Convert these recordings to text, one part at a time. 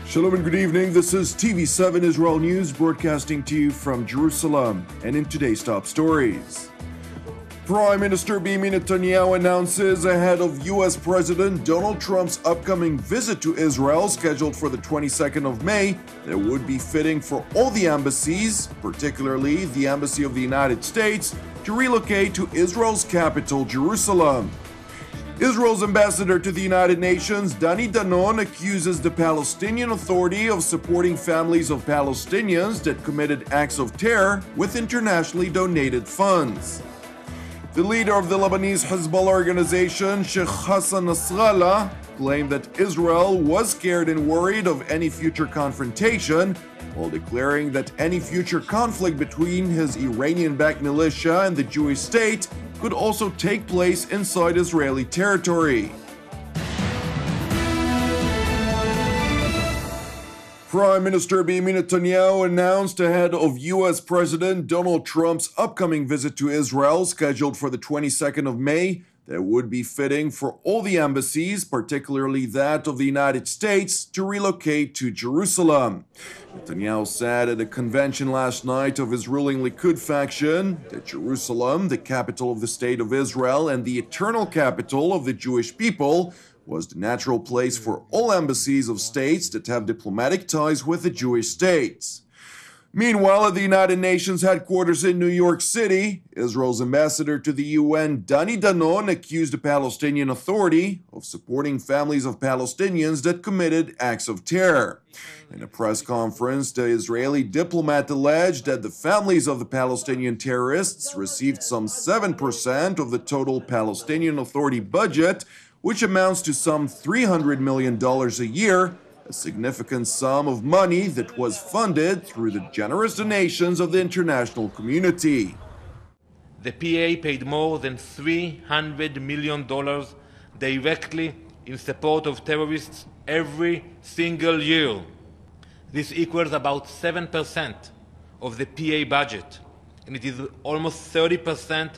Shalom and good evening. This is TV7 Israel News broadcasting to you from Jerusalem. And in today's top stories, Prime Minister Benjamin Netanyahu announces ahead of U.S. President Donald Trump's upcoming visit to Israel scheduled for the 22nd of May that it would be fitting for all the embassies, particularly the Embassy of the United States, to relocate to Israel's capital, Jerusalem. Israel's ambassador to the United Nations, Dani Danon, accuses the Palestinian Authority of supporting families of Palestinians that committed acts of terror with internationally donated funds. The leader of the Lebanese Hezbollah organization, Sheikh Hassan Nasrallah, claimed that Israel was scared and worried of any future confrontation, while declaring that any future conflict between his Iranian-backed militia and the Jewish state could also take place inside Israeli territory. Prime Minister Benjamin Netanyahu announced ahead of U.S. President Donald Trump's upcoming visit to Israel, scheduled for the 22nd of May, that it would be fitting for all the embassies, particularly that of the United States, to relocate to Jerusalem. Netanyahu said at a convention last night of his ruling Likud faction that Jerusalem, the capital of the state of Israel and the eternal capital of the Jewish people, was the natural place for all embassies of states that have diplomatic ties with the Jewish states. Meanwhile, at the United Nations headquarters in New York City, Israel's ambassador to the UN, Dani Danon, accused the Palestinian Authority of supporting families of Palestinians that committed acts of terror. In a press conference, the Israeli diplomat alleged that the families of the Palestinian terrorists received some 7% of the total Palestinian Authority budget, which amounts to some $300 million a year, a significant sum of money that was funded through the generous donations of the international community. The PA paid more than $300 million directly in support of terrorists every single year. This equals about 7% of the PA budget, and it is almost 30%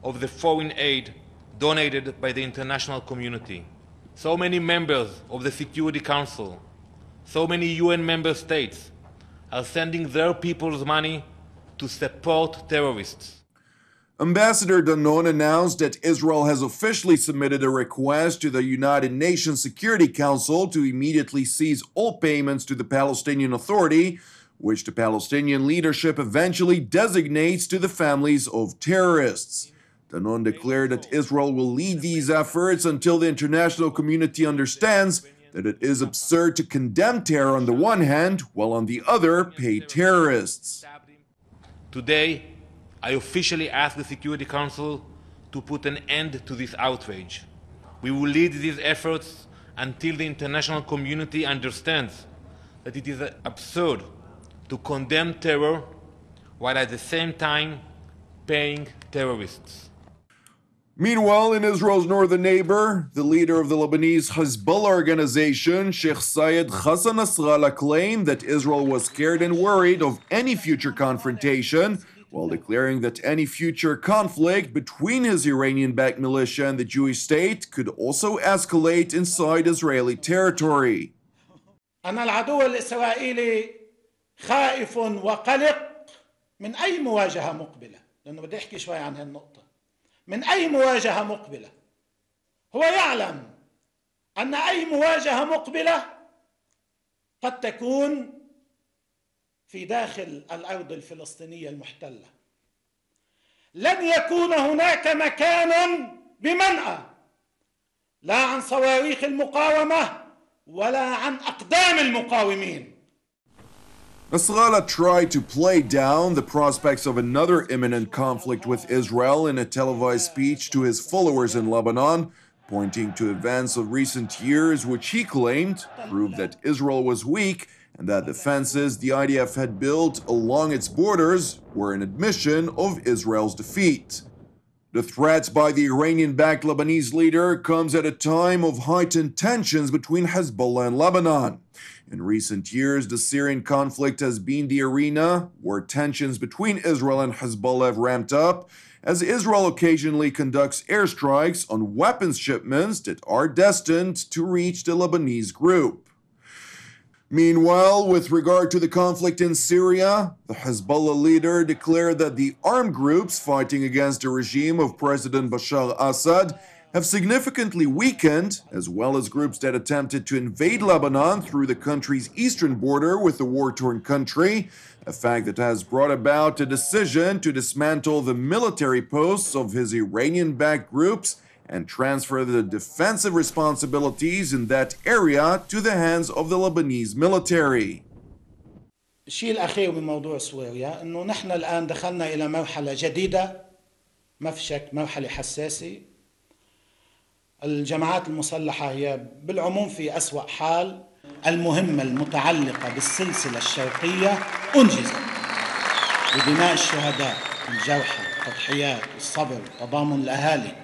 of the foreign aid donated by the international community. So many members of the Security Council, so many UN member states are sending their people's money to support terrorists. Ambassador Danon announced that Israel has officially submitted a request to the United Nations Security Council to immediately cease all payments to the Palestinian Authority, which the Palestinian leadership eventually designates to the families of terrorists. Danon declared that Israel will lead these efforts until the international community understands that it is absurd to condemn terror on the one hand, while on the other, pay terrorists. Today, I officially ask the Security Council to put an end to this outrage. We will lead these efforts until the international community understands that it is absurd to condemn terror while at the same time paying terrorists. Meanwhile, in Israel's northern neighbor, the leader of the Lebanese Hezbollah organization, Sheikh Hassan Nasrallah, claimed that Israel was scared and worried of any future confrontation, while declaring that any future conflict between his Iranian-backed militia and the Jewish state could also escalate inside Israeli territory. أن العدو الإسرائيلي خائف وقلق من أي مواجهة مقبلة، لأنه بدي أحكي شوي عن هالنقطة. من أي مواجهة مقبلة. هو يعلم أن أي مواجهة مقبلة قد تكون في داخل الأرض الفلسطينية المحتلة. لن يكون هناك مكان بمنأى لا عن صواريخ المقاومة ولا عن أقدام المقاومين. Nasrallah tried to play down the prospects of another imminent conflict with Israel in a televised speech to his followers in Lebanon, pointing to events of recent years which he claimed proved that Israel was weak and that defenses the IDF had built along its borders were an admission of Israel's defeat. The threats by the Iranian-backed Lebanese leader comes at a time of heightened tensions between Hezbollah and Lebanon. In recent years, the Syrian conflict has been the arena where tensions between Israel and Hezbollah have ramped up, as Israel occasionally conducts airstrikes on weapons shipments that are destined to reach the Lebanese group. Meanwhile, with regard to the conflict in Syria, the Hezbollah leader declared that the armed groups fighting against the regime of President Bashar al-Assad have significantly weakened, as well as groups that attempted to invade Lebanon through the country's eastern border with the war-torn country, a fact that has brought about a decision to dismantle the military posts of his Iranian-backed groups and transfer the defensive responsibilities in that area to the hands of the Lebanese military. الشيء الأخير بموضوع سوريا أنه نحن الآن دخلنا إلى مرحلة جديدة، ما في شك مرحلة حساسة. الجماعات المسلحة هي بالعموم في أسوأ حال. المهمة المتعلقة بالسلسلة الشرقية أنجزت ببناء الشهداء، الجرحى، التضحيات، الصبر، تضامن الأهالي.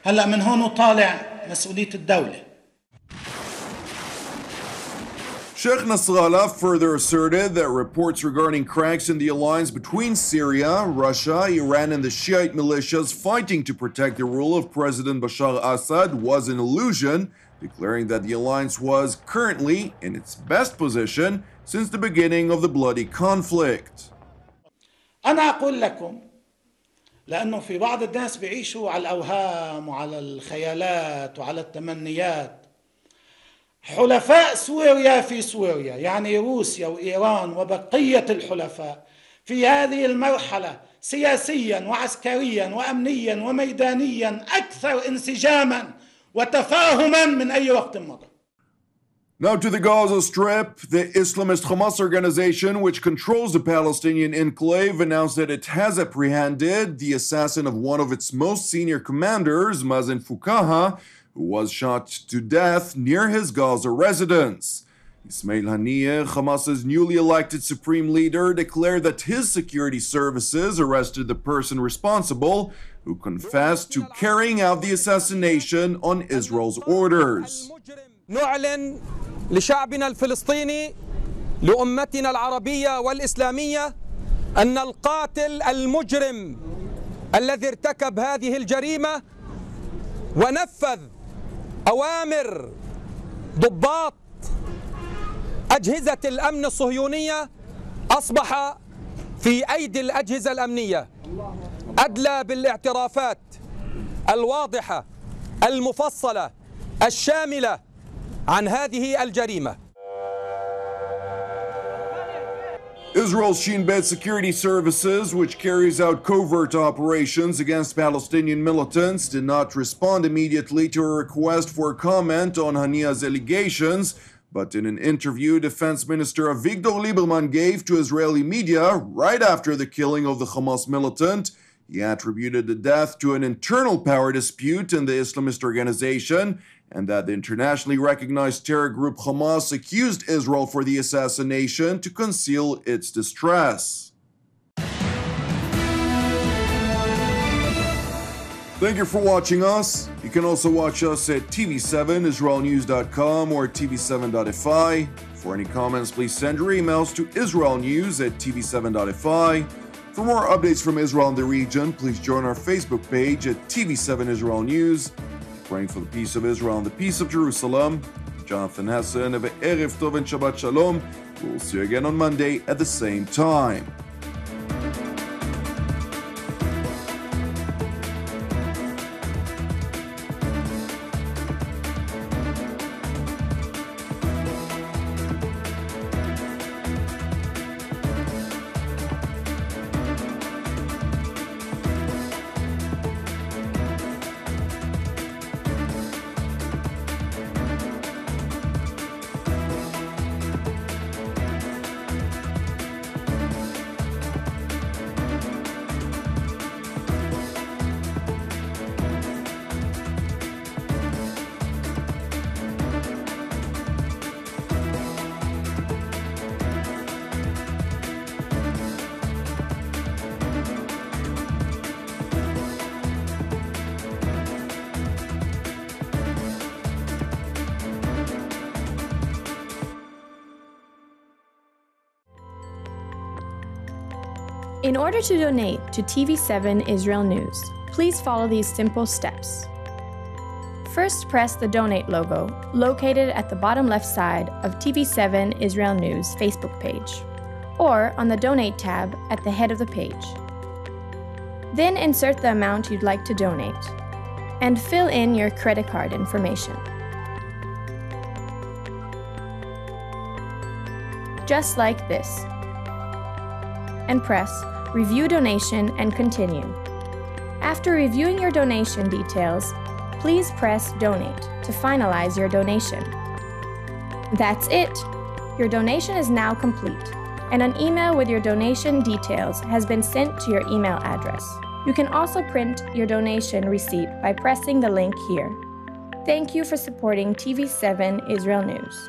هلأ من هون وطالع مسؤولية الدولة. Sheikh Nasrallah further asserted that reports regarding cracks in the alliance between Syria, Russia, Iran, and the Shiite militias fighting to protect the rule of President Bashar al-Assad was an illusion, declaring that the alliance was currently in its best position since the beginning of the bloody conflict. أنا أقول لكم لأنه في بعض الناس بيعيشوا على الأوهام وعلى الخيالات وعلى التمنيات. حلفاء سوريا في سوريا يعني روسيا وإيران وبقية الحلفاء في هذه المرحلة سياسيا وعسكريا وأمنيا وميدانيا أكثر انسجاما وتفاهما من أي وقت مضى. Now to the Gaza Strip, the Islamist Hamas organization, which controls the Palestinian enclave, announced that it has apprehended the assassin of one of its most senior commanders, Mazen Fukaha, who was shot to death near his Gaza residence. Ismail Haniyeh, Hamas's newly elected supreme leader, declared that his security services arrested the person responsible, who confessed to carrying out the assassination on Israel's orders. نعلن لشعبنا الفلسطيني لأمتنا العربية والإسلامية أن القاتل المجرم الذي ارتكب هذه الجريمة ونفذ أوامر ضباط أجهزة الأمن الصهيونية أصبح في أيدي الأجهزة الأمنية، أدلى بالاعترافات الواضحة المفصلة الشاملة عن هذه الجريمة. Israel's Shin Bet Security Services, which carries out covert operations against Palestinian militants, did not respond immediately to a request for comment on Haniyeh's allegations, but in an interview Defense Minister Avigdor Lieberman gave to Israeli media right after the killing of the Hamas militant, he attributed the death to an internal power dispute in the Islamist organization, and that the internationally recognized terror group Hamas accused Israel for the assassination to conceal its distress. Thank you for watching us. You can also watch us at TV7Israelnews.com or TV7.fi. For any comments, please send your emails to israelnews@tv7.fi. For more updates from Israel and the region, please join our Facebook page at TV7 Israel News. Praying for the peace of Israel and the peace of Jerusalem. Jonathan Hassan of Erev Tov and Shabbat Shalom. We'll see you again on Monday at the same time. In order to donate to TV7 Israel News, please follow these simple steps. First, press the Donate logo, located at the bottom left side of TV7 Israel News Facebook page, or on the Donate tab at the head of the page. Then insert the amount you'd like to donate, and fill in your credit card information. Just like this. And press Review Donation and continue. After reviewing your donation details, please press Donate to finalize your donation. That's it! Your donation is now complete, and an email with your donation details has been sent to your email address. You can also print your donation receipt by pressing the link here. Thank you for supporting TV7 Israel News.